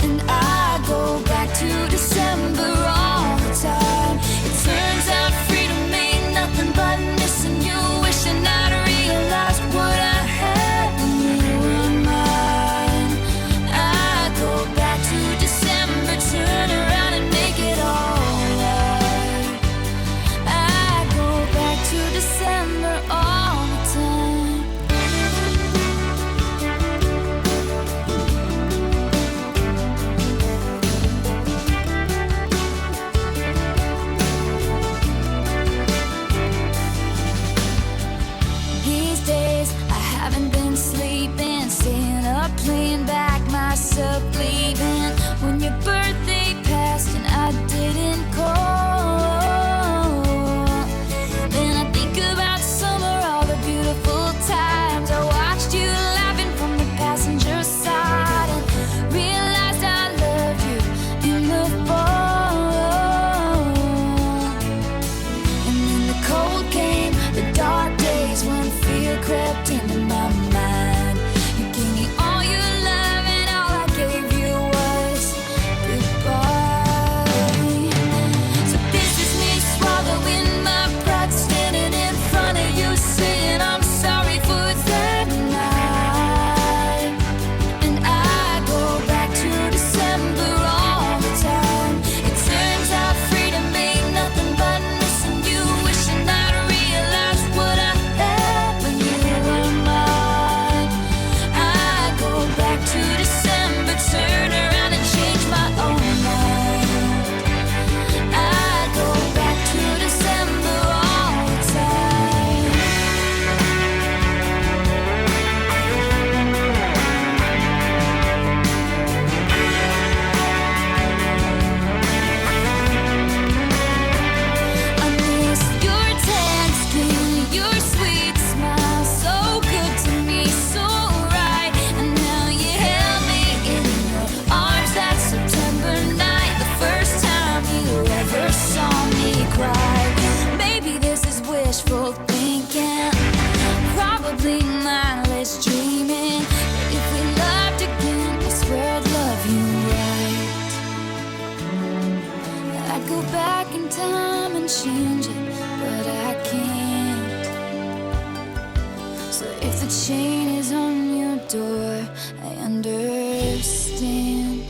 And I go back to December all the time. It turns out freedom ain't nothing but missing you, wishing I'd realized what I had when you were mine. I go back to December, turn around and make it all right. I go back to December all the time. These days I haven't been sleeping, staying up, playing back myself, leaving when your birthday passed and I didn't call. Then I think about summer, all the beautiful times I watched you laughing from the passenger side, and realized I loved you in the fall. And then the cold came, the dark days when fear crept into my mind. You gave me all your love, and all I gave you stand.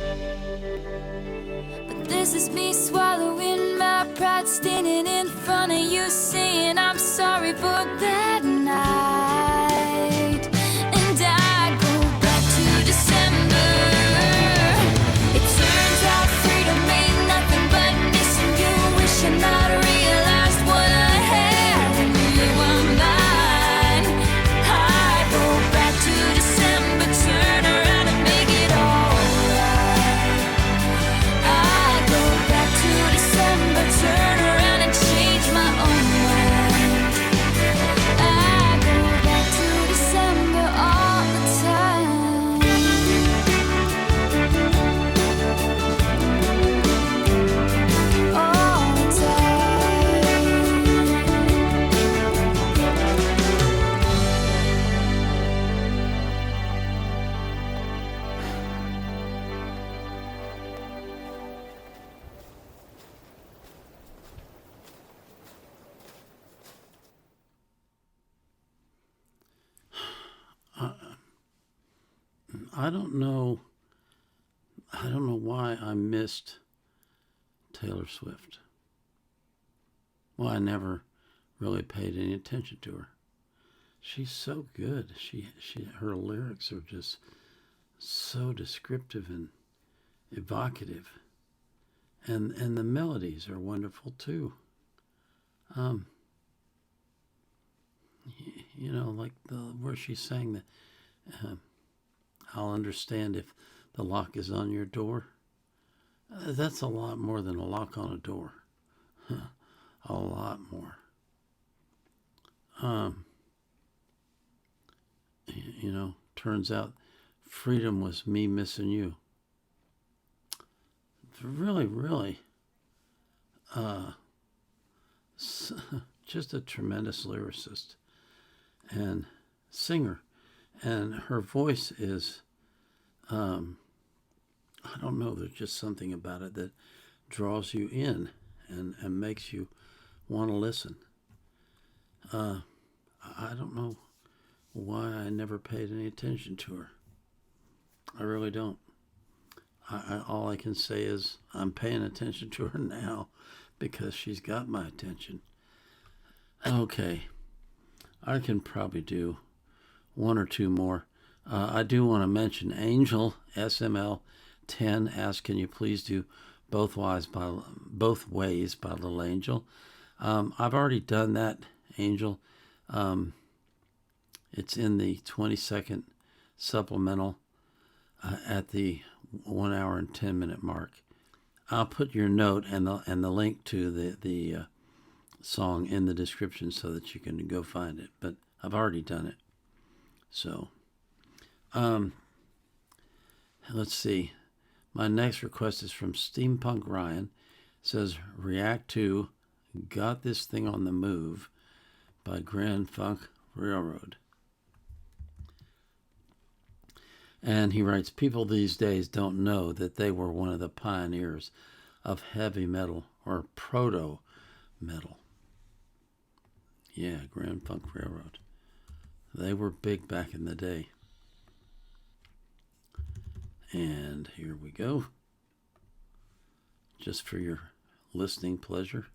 But this is me swallowing my pride, standing in front of you, saying I'm sorry for that night. And I go back to December. It turns out freedom ain't nothing but missing you, wishing I'd realized what I had when you were mine. I go back to December, turn around and make it alright. I go back to December, turn around and change my own mind. I go back to December all the time. All the time. I don't know why I missed Taylor Swift. Well, I never really paid any attention to her. She's so good. Her lyrics are just so descriptive and evocative. And the melodies are wonderful too. You know, like where she sang the I'll understand if the lock is on your door. That's a lot more than a lock on a door. A lot more. You know, turns out freedom was me missing you. Really, really, just a tremendous lyricist and singer. And her voice is, I don't know, there's just something about it that draws you in and makes you want to listen. I don't know why I never paid any attention to her. I really don't. All I can say is I'm paying attention to her now because she's got my attention. Okay, I can probably do one or two more. I do want to mention Angel SML 10 asks, can you please do both ways by Little Angel? I've already done that, Angel. It's in the 22nd supplemental at the 1 hour and 10 minute mark. I'll put your note and the link to the song in the description so that you can go find it. But I've already done it. So, let's see. My next request is from Steampunk Ryan. It says, react to Got This Thing on the Move by Grand Funk Railroad. And he writes, people these days don't know that they were one of the pioneers of heavy metal or proto-metal. Yeah, Grand Funk Railroad. They were big back in the day. And here we go. Just for your listening pleasure.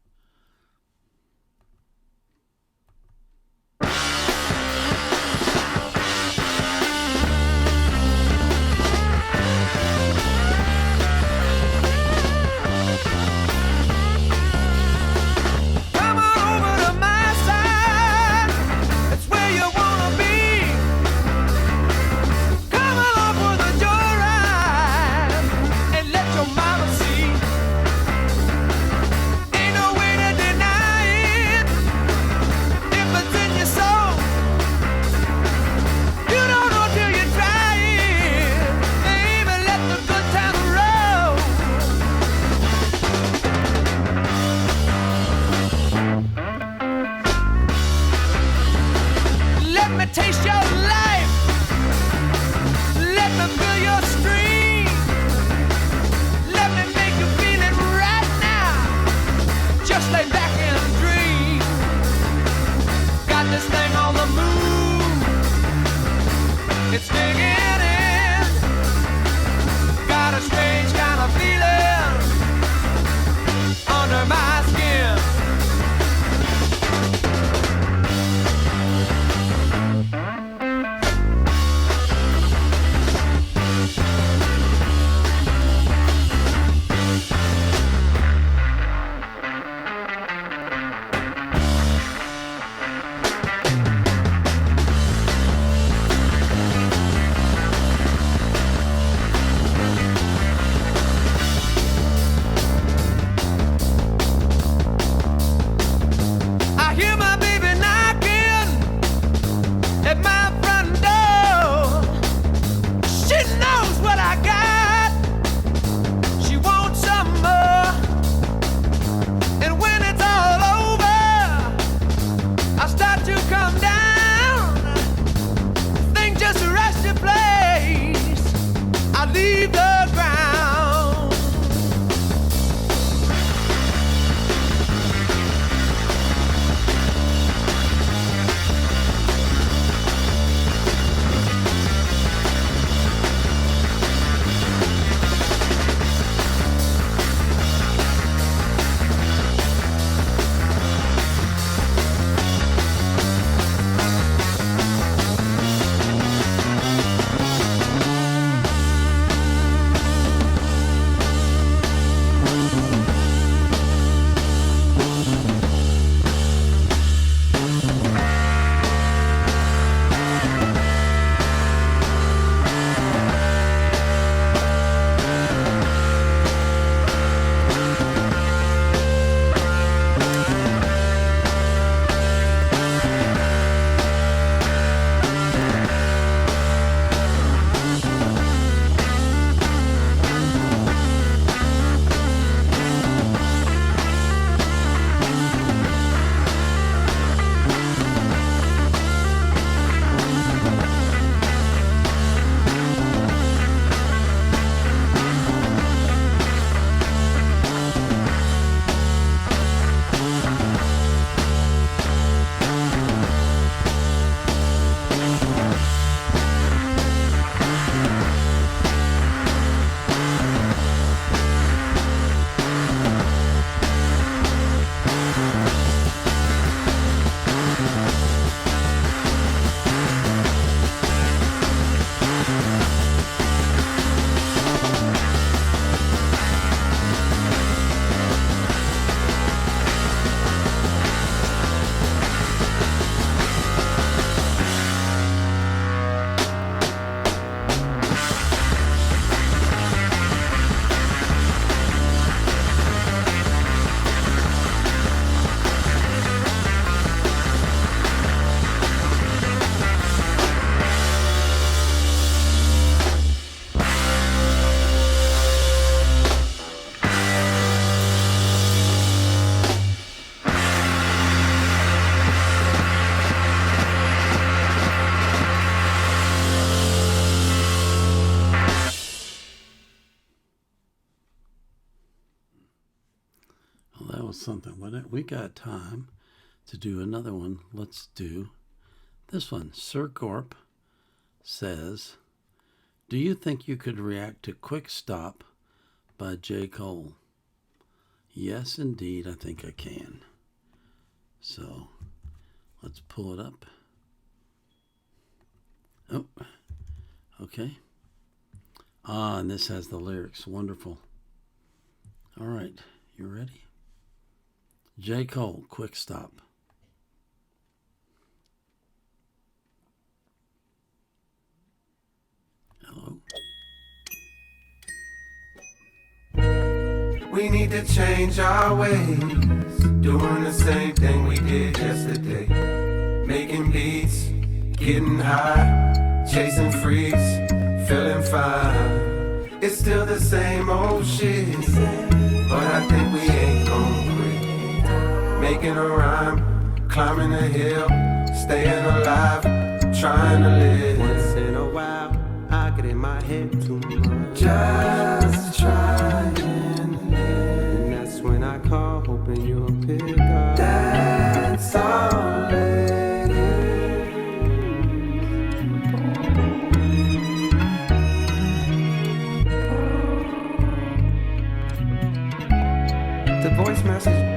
Ain't no was something, wasn't it? We got time to do another one. Let's do this one. Sir Gorp says, do you think you could react to Quick Stop by J. Cole? Yes, indeed, I think I can. So, let's pull it up. Oh, okay. And this has the lyrics. Wonderful. All right, you ready? J. Cole, Quick Stop. Hello? We need to change our ways, doing the same thing we did yesterday. Making beats, getting high, chasing freaks, feeling fine. It's still the same old shit, but I think we ain't gon' quit. Making a rhyme, climbing a hill, staying alive, trying to live. Once in a while, I get in my head too much. Just trying to live. And that's when I call, hoping you'll pick up. That's all it is. The voice message.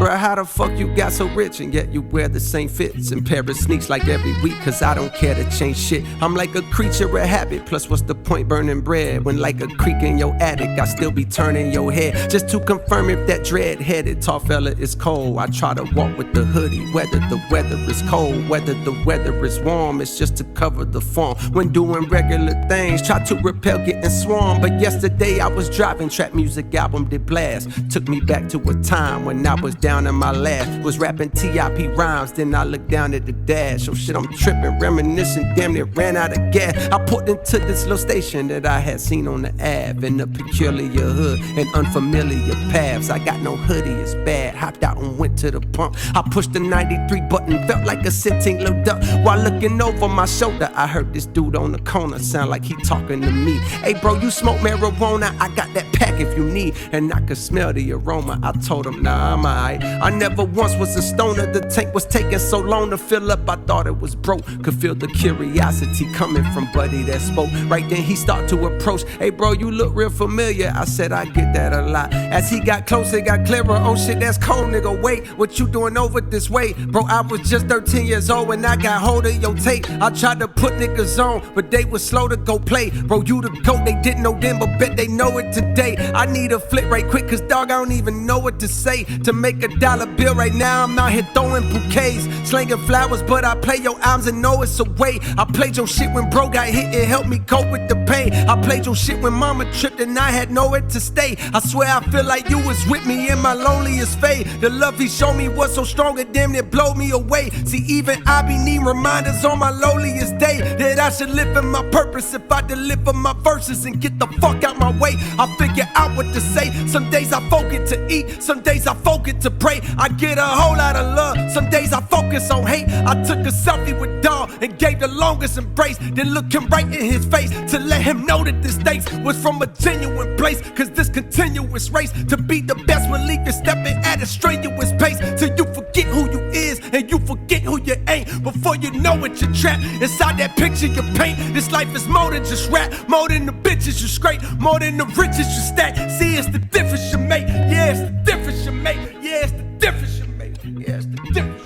Bruh, how the fuck you got so rich and yet you wear the same fits and pair of sneaks like every week? Cause I don't care to change shit. I'm like a creature of habit. Plus what's the point burning bread when like a creek in your attic I still be turning your head just to confirm if that dread-headed tall fella is cold. I try to walk with the hoodie whether the weather is cold, whether the weather is warm. It's just to cover the form when doing regular things. Try to repel getting swarmed. But yesterday I was driving, trap music album did blast. Took me back to a time when I was down in my last, was rapping TIP rhymes, then I looked down at the dash. Oh shit, I'm tripping, reminiscing, damn near ran out of gas. I pulled into this little station that I had seen on the Ave, in a peculiar hood and unfamiliar paths. I got no hoodie, it's bad, hopped out and went to the pump. I pushed the 93 button, felt like a sitting little duck. While looking over my shoulder, I heard this dude on the corner sound like he talking to me. Hey bro, you smoke marijuana? I got that pack if you need. And I could smell the aroma. I told him, nah, I'm alright. I never once was a stoner. The tank was taking so long to fill up, I thought it was broke. Could feel the curiosity coming from buddy that spoke. Right then he started to approach. Hey bro, you look real familiar. I said I get that a lot. As he got closer, it got clearer. Oh shit, that's cold, nigga. Wait, what you doing over this way? Bro, I was just 13 years old when I got hold of your tape. I tried to put niggas on, but they was slow to go play. Bro, you the GOAT, they didn't know then, but bet they know it today. I need a flip right quick, cause dog, I don't even know what to say. To make a dollar bill right now, I'm out here throwing bouquets, slinging flowers, but I play your arms and know it's a way. I played your shit when bro got hit, it helped me cope with the pain. I played your shit when mama tripped and I had nowhere to stay. I swear I feel like you was with me in my loneliest phase. The love he showed me was so strong, it damn near blow me away. See, even I be need reminders on my lowliest day that I should live in my purpose if I deliver my verses and get the fuck out my way. I figure out what to say. Some days I focus to eat, some days I focus to pray. I get a whole lot of love, some days I focus on hate. I took a selfie with dog and gave the longest embrace, then looked him right in his face to let him know that this thanks was from a genuine place. Cause this continuous race to be the best will leave you stepping at a strenuous pace till you forget who you is and you forget who you ain't. Before you know it, you're trapped inside that picture you paint. This life is more than just rap, more than the bitches you scrape, more than the riches you stack. See, it's the difference you make. Yeah, it's the difference you make. Yeah, it's the difference you make. Yeah, it's the difference.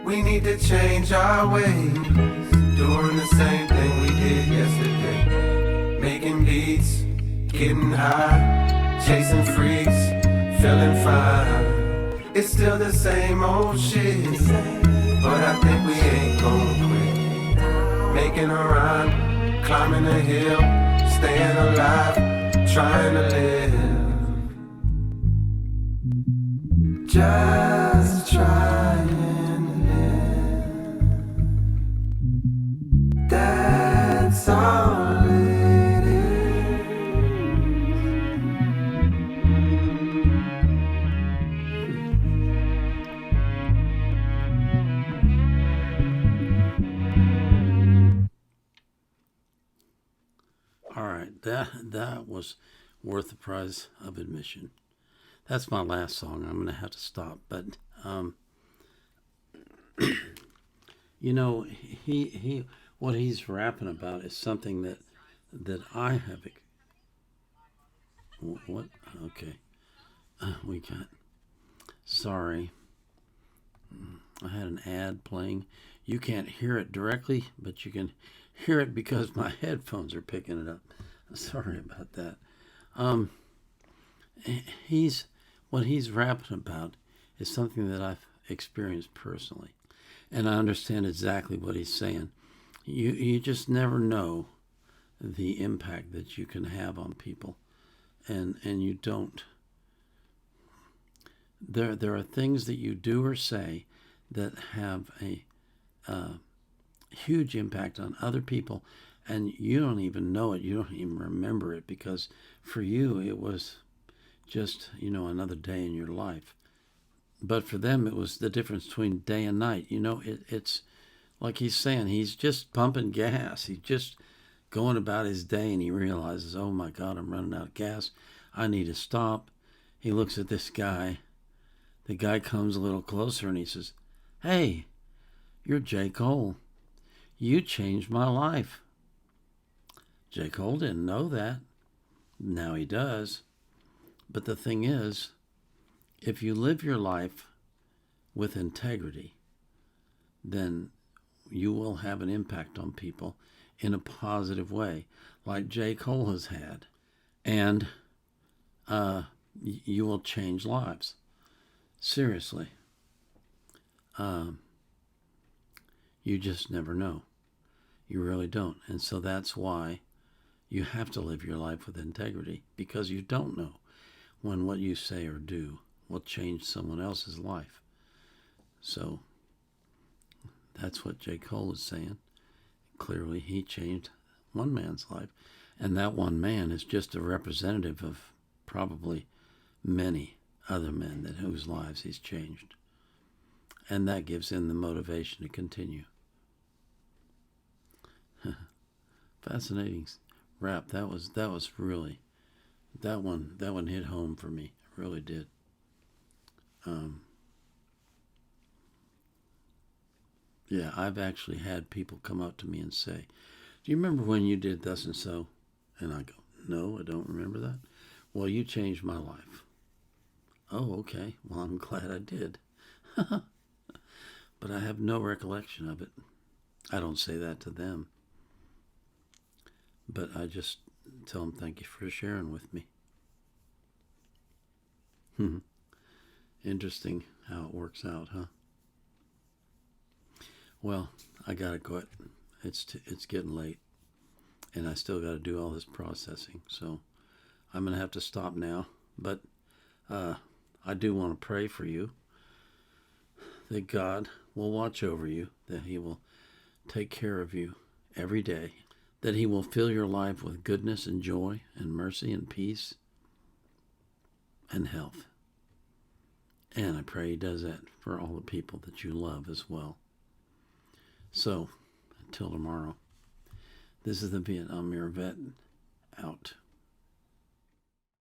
We need to change our ways, doing the same thing we did yesterday. Making beats, getting high, chasing freaks, feeling fine. It's still the same old shit, but I think we ain't gon' quit. Making a rhyme, climbing a hill, staying alive, trying to live. Just trying to live. That's all it is. that was worth the price of admission. That's my last song. I'm gonna have to stop, but you know, he what he's rapping about is something that I have. What? Okay, we got. Sorry, I had an ad playing. You can't hear it directly, but you can hear it because my headphones are picking it up. Sorry about that. What he's rapping about is something that I've experienced personally, and I understand exactly what he's saying. You just never know the impact that you can have on people, and you don't. There are things that you do or say that have a huge impact on other people, and you don't even know it. You don't even remember it because for you it was just, another day in your life. But for them it was the difference between day and night. It's like he's saying, he's just pumping gas. He's just going about his day and he realizes, oh my God, I'm running out of gas. I need to stop. He looks at this guy. The guy comes a little closer and he says, hey, you're J. Cole. You changed my life. J. Cole didn't know that. Now he does. But the thing is, if you live your life with integrity, then you will have an impact on people in a positive way, like J. Cole has had. And you will change lives. Seriously. You just never know. You really don't. And so that's why you have to live your life with integrity, because you don't know when what you say or do will change someone else's life. So that's what J. Cole is saying. Clearly he changed one man's life, and that one man is just a representative of probably many other men whose lives he's changed. And that gives him the motivation to continue. Fascinating rap. That was really, that one hit home for me. It really did. Yeah, I've actually had people come up to me and say, do you remember when you did thus and so? And I go, no, I don't remember that. Well, you changed my life. Oh, okay. Well, I'm glad I did. But I have no recollection of it. I don't say that to them. But I just tell them thank you for sharing with me. Interesting how it works out, huh? Well, I gotta quit. It's getting late, and I still gotta do all this processing. So I'm gonna have to stop now. But I do want to pray for you, that God will watch over you, that He will take care of you every day, that He will fill your life with goodness and joy and mercy and peace and health. And I pray He does that for all the people that you love as well. So, until tomorrow, this is the Vietnam Era Vet out.